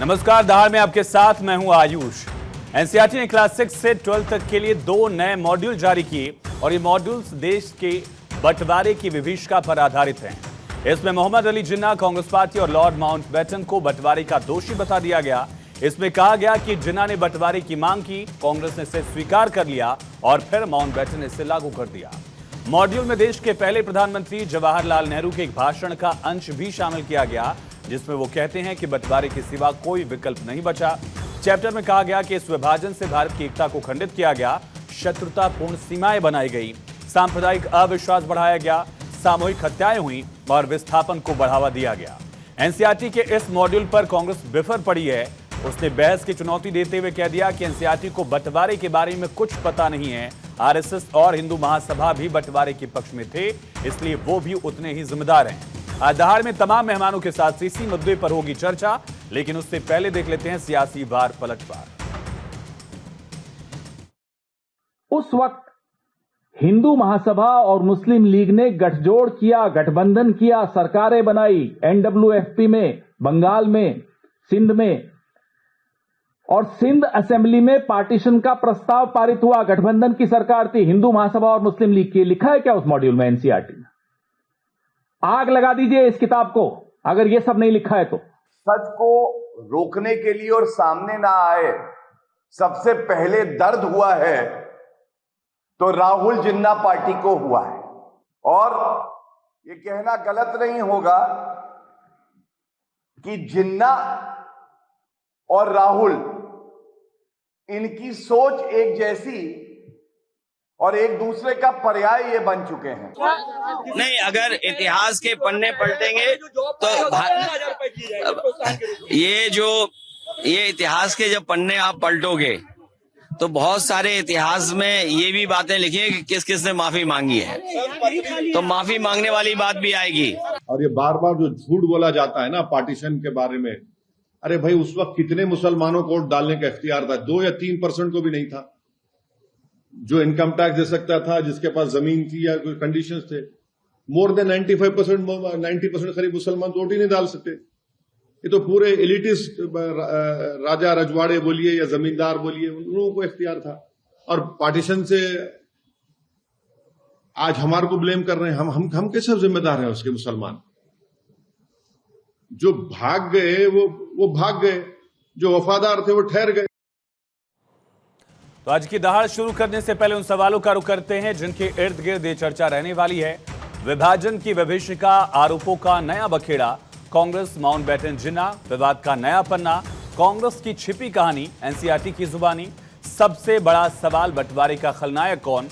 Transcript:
नमस्कार, दहाड़ में आपके साथ मैं हूं आयुष। एनसीईआरटी ने क्लास 6 से 12 तक के लिए 2 नए मॉड्यूल जारी किए और ये मॉड्यूल्स देश के बंटवारे की विभीषिका पर आधारित हैं। इसमें मोहम्मद अली जिन्ना कांग्रेस पार्टी और लॉर्ड माउंटबेटन को बंटवारे का दोषी बता दिया गया। इसमें कहा गया कि जिन्ना ने बंटवारे की मांग की, कांग्रेस ने इसे स्वीकार कर लिया और फिर माउंटबेटन ने इसे लागू कर दिया। मॉड्यूल में देश के पहले प्रधानमंत्री जवाहरलाल नेहरू के एक भाषण का अंश भी शामिल किया गया, जिसमें वो कहते हैं कि बंटवारे के सिवा कोई विकल्प नहीं बचा। चैप्टर में कहा गया कि इस विभाजन से भारत की एकता को खंडित किया गया, शत्रुतापूर्ण सीमाएं बनाई गई, सांप्रदायिक अविश्वास बढ़ाया गया, सामूहिक हत्याएं हुई और विस्थापन को बढ़ावा दिया गया। एनसीईआरटी के इस मॉड्यूल पर कांग्रेस बिफर पड़ी है। उसने बहस की चुनौती देते हुए कह दिया कि एनसीईआरटी को बंटवारे के बारे में कुछ पता नहीं है। आरएसएस और हिंदू महासभा भी बंटवारे के पक्ष में थे, इसलिए वो भी उतने ही जिम्मेदार हैं। आज दहाड़ में तमाम मेहमानों के साथ इसी मुद्दे पर होगी चर्चा, लेकिन उससे पहले देख लेते हैं सियासी वार पलटवार। उस वक्त हिंदू महासभा और मुस्लिम लीग ने गठजोड़ किया, गठबंधन किया, सरकारें बनाई, एनडब्ल्यूएफपी में, बंगाल में, सिंध में, और सिंध असेंबली में पार्टीशन का प्रस्ताव पारित हुआ। गठबंधन की सरकार थी, हिंदू महासभा और मुस्लिम लीग की। लिखा है क्या उस मॉड्यूल में एनसीईआरटी ने? आग लगा दीजिए इस किताब को अगर ये सब नहीं लिखा है तो। सच को रोकने के लिए और सामने ना आए, सबसे पहले दर्द हुआ है तो राहुल जिन्ना पार्टी को हुआ है। और ये कहना गलत नहीं होगा कि जिन्ना और राहुल, इनकी सोच एक जैसी और एक दूसरे का पर्याय ये बन चुके हैं। नहीं, अगर इतिहास के पन्ने पलटेंगे तो ये इतिहास के जब पन्ने आप पलटोगे तो बहुत सारे इतिहास में ये भी बातें लिखी है कि किस किस ने माफी मांगी है, तो माफी मांगने वाली बात भी आएगी। और ये बार बार जो झूठ बोला जाता है ना पार्टीशन के बारे में, अरे भाई उस वक्त कितने मुसलमानों को वोट डालने का इख्तियार था? 2 या 3% को भी नहीं था। जो इनकम टैक्स दे सकता था, जिसके पास जमीन थी या कोई कंडीशंस थे, मोर देन 90% करीब मुसलमान वोट ही नहीं डाल सकते। ये तो पूरे एलिटिस्ट राजा रजवाड़े बोलिए या जमींदार बोलिए, उन लोगों को इख्तियार था। और पार्टीशन से आज हमारे को ब्लेम कर रहे हैं। हम कैसे जिम्मेदार हैं उसके? मुसलमान जो भाग गए वो भाग गए, जो वफादार थे वो ठहर गए। तो आज की दहाड़ शुरू करने से पहले उन सवालों का रुख करते हैं जिनके इर्द गिर्द ये चर्चा रहने वाली है। विभाजन की विभीषिका, आरोपों का नया बखेड़ा, कांग्रेस माउंटबेटन जिन्ना, विवाद का नया पन्ना, कांग्रेस की छिपी कहानी, एनसीईआरटी की जुबानी, सबसे बड़ा सवाल बंटवारे का खलनायक कौन,